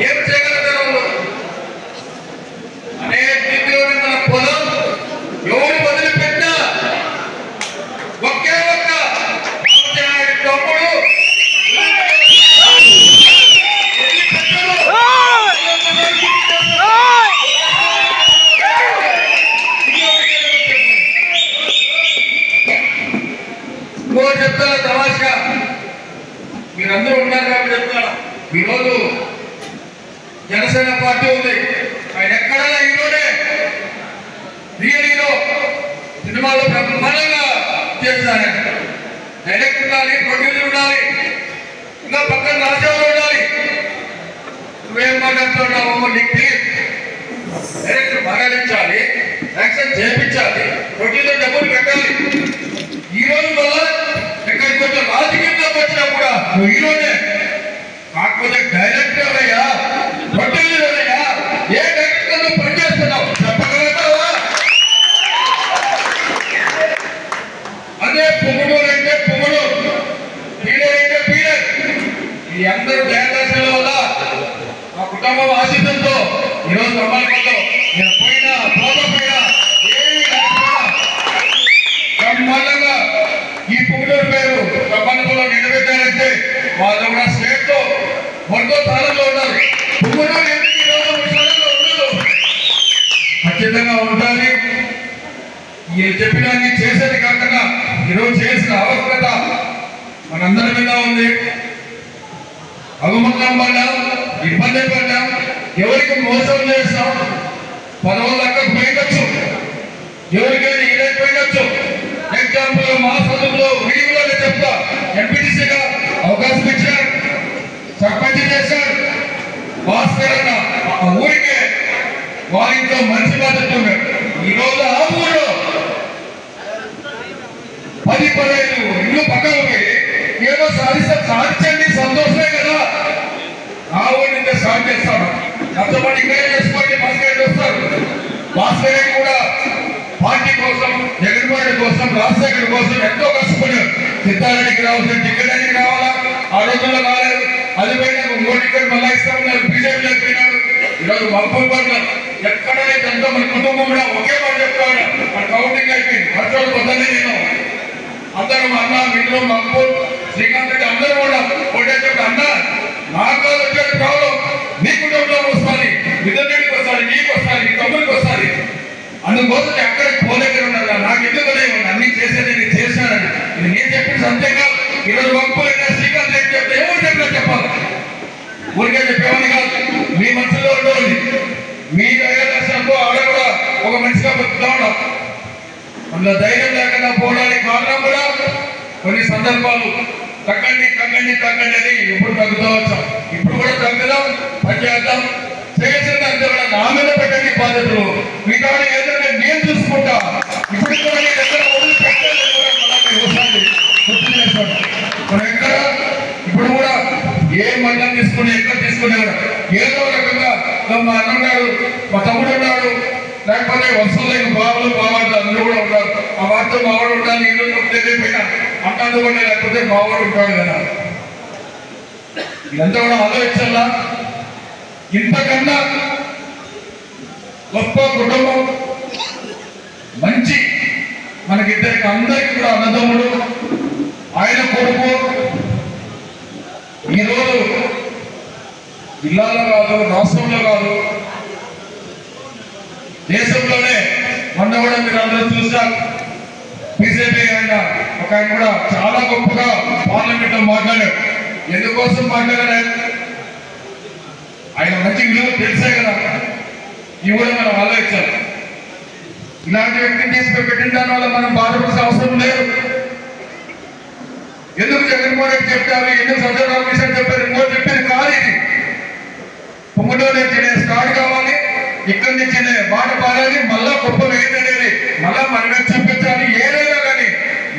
ఏం చేయగలుగుతారు? అనేక రీతిలోని మన పొలం ఎవరు వదిలిపెట్టినా ఒకే ఒక్క తమ్ముడు చెప్తాను తమాషగా మీరందరూ ఉన్నారు కాబట్టి చెప్తాను. ఈరోజు జనసేన పార్టీ ఉంది, ఆయన ఎక్కడైనా హీరోనే, రియల్ హీరో, సినిమాలో బ్రహ్మాండంగా చేస్తాను. డైరెక్ట్ ఉండాలి, ప్రొడ్యూసర్ ఉండాలి, ఇంకా పక్కన రాసేవారు ఉండాలి. నువ్వేం మాట్లాడుతున్నావు? నీకు తెలియదు. డైరెక్టర్ మగాడించాలి, యాక్షన్ చేయించాలి, ప్రొడ్యూసర్ డబ్బులు పెట్టాలి. ఈ రోజు వల్ల ఎక్కడికి కొంచెం రాజకీయంలోకి వచ్చినా కూడా నువ్వు హీరోనే. కాకపోతే డైరెక్టర్ అయ్యా, ప్రొడ్యూసర్ అయ్యా, ఏ డైరెక్టర్ నువ్వు పనిచేస్తున్నావు చెప్పగలుగుతావా? అదే పొగుడూరు అంటే పొగుడూరు, పీడర్ అంటే పీడర్. ఈ అందరూ దయాదర్శన వల్ల మా కుటుంబం ఆశీస్సులతో ఈరోజు అమలులో నేను పోయినా పోకపోయినా ఏమి బ్రహ్మాండంగా ఈ పొగుడూరు పేరు ప్రపంచంలో నిలబెట్టారంటే వాళ్ళు కూడా స్టేట్ లో మొత్తం స్థానంలో ఉన్నారు. పొగుడూరు ఎందుకు ఈరోజు స్థానంలో ఉండదు? ఖచ్చితంగా ఉండాలి. చెప్పినా చేసేది కాకుండా ఈరోజు చేసిన అవసరత మనందరి మీద ఉంది. అవమానం పడ్డాం, ఇబ్బంది పడ్డాం, ఎవరికి మోసం చేస్తాం, పదవుల లెక్కకు పోయవచ్చు, ఎవరికైనా ఇదైపోయవచ్చు. ఎగ్జాంపుల్ మా చదువులో వీడియోలో చెప్తా, ఎంపీటీసీగా అవకాశం ఇచ్చారు, సర్పంచ్ చేశారు. భాస్కర్ అన్న ఆ ఊరికే వారింట్లో మంచి బాధ్యత ఉన్నారు. ఈరోజు ఆ ఊరిలో 10-15 ఇల్లు పక్కకు పోయి ఏదో సాధించండి, సంతోషమే కదా. ఆ ఊరిని స్టార్ట్ చేస్తాడు. కష్టపడి ఇక్కడే చేసుకోండి, భాస్కర్ వస్తారు. భాస్కర్ కూడా పార్టీ కోసం, జగన్మోహన్ కోసం, రాజశేఖర్ కోసం ఎంతో కష్టపడ్డారు. సిద్ధారెడ్డికి రావాల్సిన టికెట్ అనేది రావాలా, ఆ రోజుల్లో కాలేదు. అది పోయినా 3 టికెట్ మళ్ళా ఇస్తామన్నారు, బీజేపీలోకి పోయినాడు. ఈరోజు మక్కువ పడ్డారు. ఎక్కడనే ఎంతో మన కుటుంబం కూడా ఒకే మాట చెప్తాడు. మన కౌంటింగ్ అయిపోయింది. ఖర్చులు పొద్దున్నే నేను అందరం అన్న, మిత్రులు, మక్కువ, శ్రీకాంత్ రెడ్డి అందరూ కూడా ఒకటే చెప్పి అన్న నాకు వచ్చేది ప్రాబ్లం నీ కుటుంబంలో వస్తుంది, మిథున్ రెడ్డికి వస్తుంది, నీకు వస్తుంది, నీ తమ్ముడికి వస్తుంది. అందుకోసం ఎక్కడికి పోలేక ఉన్నారు. నాకు ఎందుకు అన్ని చేసేది నేను చేశానని ఇది నేను చెప్పిన సంతేగా. ఈరోజు మక్కువైనా శ్రీకాంత్ రెడ్డి చెప్తే ఎవరు చెప్పినా చెప్పాలి, ఊరికే చెప్పేవాడిని కాదు. మీ మనసులో ఉండేవాడిని. మీ దయాదర్శనంతో ఆడ కూడా ఒక మనిషిగా బతుకుతా ఉన్నాం. అందులో ధైర్యం లేకుండా పోవడానికి కారణం కూడా కొన్ని సందర్భాలు తగ్గండి తగ్గండి తగ్గండి అని ఎప్పుడు తగ్గుతూ వచ్చాం. ఇప్పుడు కూడా తగ్గుదాం, పనిచేద్దాం. చేసింది అంతే కూడా నా మీద పెట్టండి బాధ్యతలు. మిగతా ఏదైనా నేను చూసుకుంటా. ఇప్పుడు కూడా నేను ఎక్కడ వదిలి పెట్టలేదు గుర్తు చేసుకోండి. మనం ఎక్కడ ఇప్పుడు కూడా ఏ మండలం తీసుకుని ఎక్కడ తీసుకునే కూడా ఏదో రకంగా మా అన్నగారు, మా తమ్ముడు ఉన్నాడు, లేకపోతే వస్తువులు బాబులు బావాడు అందరూ కూడా ఉన్నారు. ఆ వారితో మావాడు ఉంటాను, ఇల్లు తెలియపోయినా అంటాను కూడా, లేకపోతే మావాడు ఉంటాడు కదా. ఇదంతా కూడా ఆలోచించాలా. ఇంతకన్నా గొప్ప కుటుంబం, మంచి మనకిద్దరికి అందరికీ కూడా అన్నదమ్ముడు, ఆయన కొడుకు ఈరోజు జిల్లాలో కాదు, రాష్ట్రంలో కాదు, దేశంలోనే మొన్న కూడా మీరు అందరూ చూశారు. బీజేపీ ఆయన ఒక ఆయన కూడా చాలా గొప్పగా పార్లమెంట్ లో మాట్లాడారు. ఎందుకోసం మాట్లాడారు? ఆయన మంచి విలువ తెలిసే కదా. ఇవి కూడా మనం ఆలోచించాలి. ఇలాంటి వ్యక్తిని తీసుకుని పెట్టిన దాని వల్ల మనం బాధపడాల్సిన అవసరం లేదు. ఎందుకు జగన్మోహన్ రెడ్డి చెప్పారు, ఎందుకు సంజయ్ రామకృష్ణ చెప్పారు, ఇంకో చెప్పేది కాదు. ఇది పొంగుటూరు నుంచి స్టార్ట్ కావాలి, ఇక్కడి నుంచి మాట పారాలి, మళ్ళా గొప్ప ఏంటనేది మళ్ళా మనమే చూపించాలి. ఏదైనా కానీ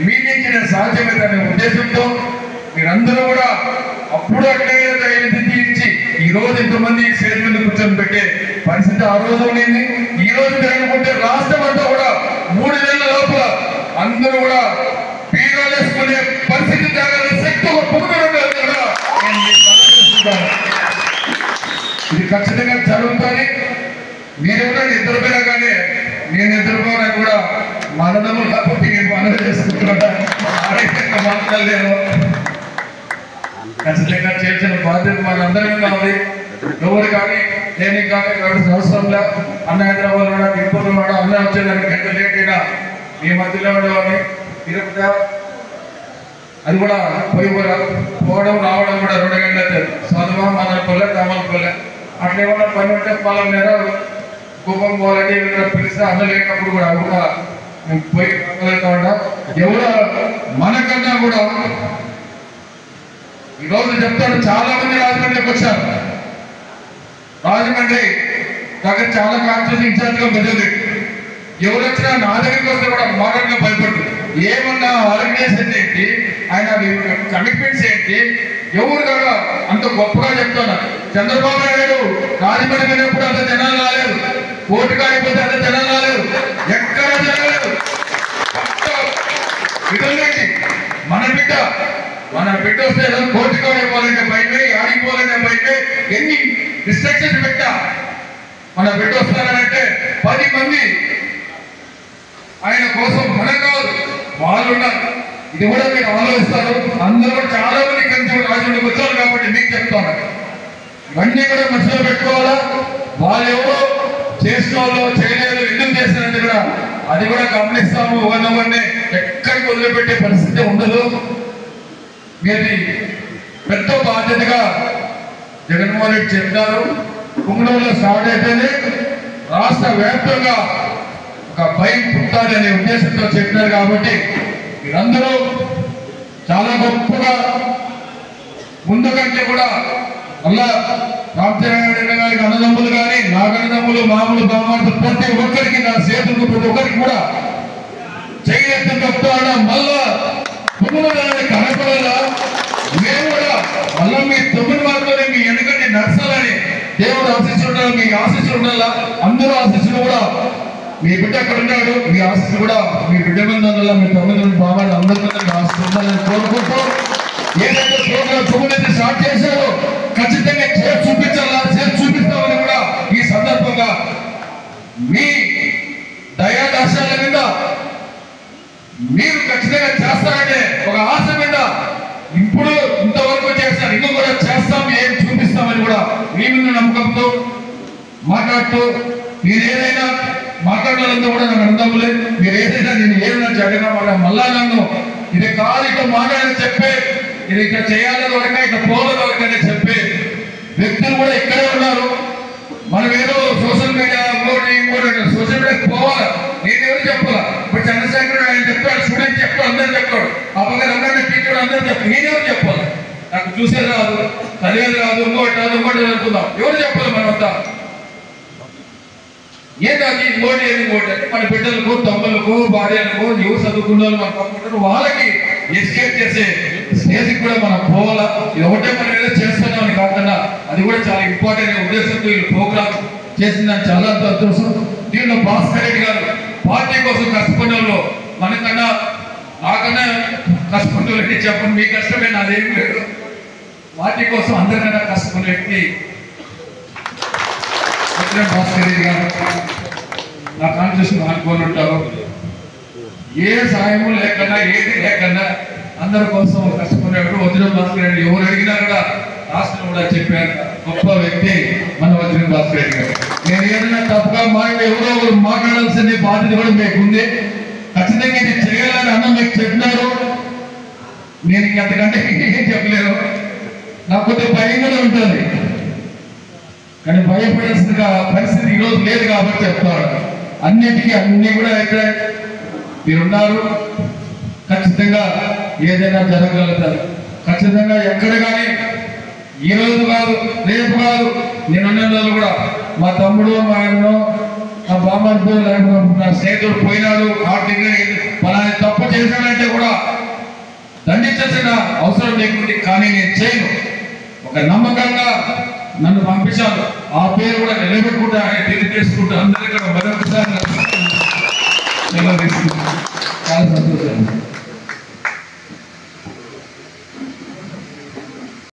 మీ నుంచి సాధ్యమైతే ఉద్దేశంతో మీరందరూ కూడా అప్పుడు అట్లే తీర్చి ఈ రోజు ఇంతమంది స్టేజ్ మీద కూర్చొని పెట్టే పరిస్థితి ఆ రోజు ఉండింది. ఈ రోజు జరగకుంటే రాష్ట్రం అంతా కూడా 3 నెలల లోపల అందరూ కూడా పీగాలేసుకునే పరిస్థితి జరగాలని శక్తి ఒక పొందుతున్నారు కూడా నేను ఖచ్చితంగా జరుగుతుంది. మీరు కూడా నిద్రపోయినా కానీ నేను నిద్రపోవాలని కూడా మనదమ్ములు కాకపోతే నేను మనవి చేసుకుంటున్నా. మాట్లాడలేను. ఖచ్చితంగా చేసిన బాధ్యత మనందరి మీద ఉంది. ఎవరు కానీ దేనికి కానీ అవసరంలో అన్న హైదరాబాద్ కూడా తిరుపతి కూడా అన్న వచ్చేదానికి గంట లేట్ అయినా మీ మధ్యలో ఉండేవాడిని. తిరుపతి అది కూడా పోవడం రావడం కూడా 2 గంటలు చదువు మనపల్లె కామలపల్లె అట్లా ఏమన్నా పని ఉంటే పొలం మీద కుప్పం పోవాలంటే ఏమైనా పిలిస్తే అన్న లేనప్పుడు కూడా అవి కూడా మేము పోయి ఉంటాం. ఎవరు మనకన్నా కూడా ఈరోజు చెప్తాడు చాలా మంది రాజమండ్రికి వచ్చారు. రాజమండ్రి దగ్గర చాలా కాన్స్టిట్యూషన్ ఇన్ఛార్జ్గా మెదడు. ఎవరు వచ్చినా నా దగ్గరికి వస్తే కూడా మాటగా భయపడుతుంది. ఏమన్నా ఆర్గనైజేషన్ ఏంటి, ఆయన కమిట్మెంట్స్ ఏంటి, ఎవరు కదా అంత గొప్పగా చెప్తున్నారు. చంద్రబాబు నాయుడు రాజమండ్రి వెళ్ళినప్పుడు అంత జనాలు రాలేదు. కోర్టు కాడిపోతే అంత జనాలు రాలేదు. ఎక్కడ జరగలేదు. మన బిడ్డ వస్తే కోర్టు కాడిపోవాలంటే భయమే, ఆడిపోవాలంటే భయమే. ఎన్ని రిస్ట్రిక్షన్స్ పెట్టా మన బిడ్డ వస్తారంటే 10 మంది ఆయన కోసం మనం కాదు వాళ్ళు ఉన్నారు. ఇది కూడా మీరు ఆలోచిస్తారు. అందరూ కూడా చాలా మంది కలిసి రాజమండ్రికి వచ్చారు కాబట్టి మీకు చెప్తాను. ఇవన్నీ కూడా మనసులో పెట్టుకోవాలా. వాళ్ళు ఎవరో చేసిన వాళ్ళు చేయలేదు, ఎందుకు చేసినంటే కూడా అది కూడా గమనిస్తాము. ఒకరిని ఎక్కడికి వదిలిపెట్టే పరిస్థితి ఉండదు. మీది పెద్ద బాధ్యతగా జగన్మోహన్ రెడ్డి చెప్పారు. కుంగళంలో స్టార్ట్ అయితేనే రాష్ట్ర వ్యాప్తంగా ఒక భయం పుట్టాలి అనే ఉద్దేశంతో చెప్పినారు. కాబట్టి మీరందరూ చాలా గొప్పగా ముందుకంటే కూడా మళ్ళా రామచంద్ర గారికి అన్నదమ్ములు కానీ నాకు అన్నదమ్ములు మామూలు బామార్లు ప్రతి ఒక్కరికి నా చేతులకు ప్రతి ఒక్కరికి కూడా చేయెత్తి చెప్తాడా మళ్ళా కుంగళాన్ని కనపడాలా. మేము కూడా మళ్ళా మీ 9 మార్కులని మీ వెనుకని నడచాలని దేవుడు ఆశిస్తుండాలి. మీ ఆశీస్సులు ఉండాలా. అందరూ ఆశీస్సులు కూడా మీ బిడ్డ అక్కడ ఉన్నాడు. మీ ఆశీస్సులు కూడా మీ బిడ్డ మీద ఉండాలా. మీ 9 బాబాలు అందరి మీద ఆశీస్సులు ఉండాలని కోరుకుంటూ ఏదైతే ప్రోగ్రాం 9 స్టార్ట్ చేశారో ఖచ్చితంగా చేసి చూపించాలా, చేసి చూపిస్తామని కూడా ఈ సందర్భంగా మీ దయాదాశాల మీద మీరు ఖచ్చితంగా చేస్తారంటే ఒక ఆశ మీద ఇప్పుడు ఇంతవరకు చేస్తారు, ఇంకా కూడా చేస్తాం, ఏం చూపిస్తామని కూడా మీ మీద నమ్మకంతో మాట్లాడుతూ మీరు ఏదైనా మాట్లాడాలంతా కూడా నాకు అర్థంలే. మీరు ఏదైనా నేను ఏదైనా జగన్ మళ్ళా నన్ను ఇది కాదు ఇట్లా మాట్లాడని చెప్పే, ఇది ఇట్లా చేయాలని వరక ఇట్లా పోలేదు వరకనే చెప్పే వ్యక్తులు కూడా ఇక్కడే ఉన్నారు. మనం ఏదో సోషల్ మీడియా సోషల్ మీడియాకి పోవాలి. నేను ఎవరు చెప్పాలా? ఇప్పుడు చంద్రశేఖర్ ఆయన చెప్తాడు, స్టూడెంట్ చెప్తాడు, అందరూ చెప్తాడు, అప్పగారు అందరినీ టీచర్ అందరూ చెప్తాడు. నేనెవరు చెప్పాలి? నాకు చూసేది రాదు, చదివేది రాదు, ఇంకోటి అనుకుందాం. ఎవరు చెప్పాలి? మనమంతా ఏంటది ఇంకోటి ఏది ఇంకోటి అంటే మన బిడ్డలకు, తమ్ములకు, భార్యలకు, ఎవరు చదువుకున్న వాళ్ళు మన పక్కన వాళ్ళకి ఎస్కేప్ చేసే స్టేజ్కి కూడా మనం పోవాలా. ఇది ఒకటే మనం ఏదో చేస్తున్నామని కాకుండా అది కూడా చాలా ఇంపార్టెంట్ ఉద్దేశంతో వీళ్ళు ప్రోగ్రామ్ చేసిందని చాలా అదృష్టం. దీనిలో భాస్కర్ రెడ్డి గారు పార్టీ కోసం కష్టపడిన వాళ్ళు మనకన్నా నాకన్నా కష్టపడిన వ్యక్తి చెప్పండి. మీ కష్టమే నాదేం లేదు. పార్టీ కోసం అందరికన్నా కష్టపడిన వ్యక్తి భాస్కర్ రెడ్డి గారు. నా కాన్స్టిట్యూషన్ అనుకోని ఉంటారు. ఏ సాయము లేకన్నా ఏది లేకన్నా అందరి కోసం కష్టపడినప్పుడు వజ్రం భాస్కర్ రెడ్డి ఎవరు అడిగినా కూడా రాష్ట్రం కూడా చెప్పారు గొప్ప వ్యక్తి మన వజ్రం భాస్కర్ రెడ్డి గారు. నేను ఏదైనా తప్పుగా ఎవరో ఒకరు మాట్లాడాల్సిన బాధ్యత కూడా మీకు ఉంది. ఖచ్చితంగా ఇది చేయాలని అన్న మీకు చెప్పినారు. నేను ఇంకంతకంటే ఏం చెప్పలేను. నాకు కొద్దిగా భయం కూడా ఉంటుంది, కానీ భయపడాల్సిన పరిస్థితి ఈరోజు లేదు కాబట్టి చెప్తాడు. అన్నిటికీ అన్ని కూడా ఇక్కడ మీరున్నారు. ఖచ్చితంగా ఏదైనా జరగలుగుతారు. ఖచ్చితంగా ఎక్కడ కానీ ఈ రోజు కాదు, రేపు కాదు, నేను అన్న రోజు కూడా మా తమ్ముడు, మా ఆయనను, నా బామ్మతో నా స్నేహితుడు పోయినాడు ఆర్థికంగా పలాని తప్పు చేశాడంటే కూడా దండించాల్సిన అవసరం లేకుంది. కానీ నేను చేయను. ఒక నమ్మకంగా నన్ను పంపించాను. ఆ పేరు కూడా నిలబెట్టుకుంటా, ఆయన తిరిగి చేసుకుంటా. అందరికీ మరొకసారి చాలా సంతోషం.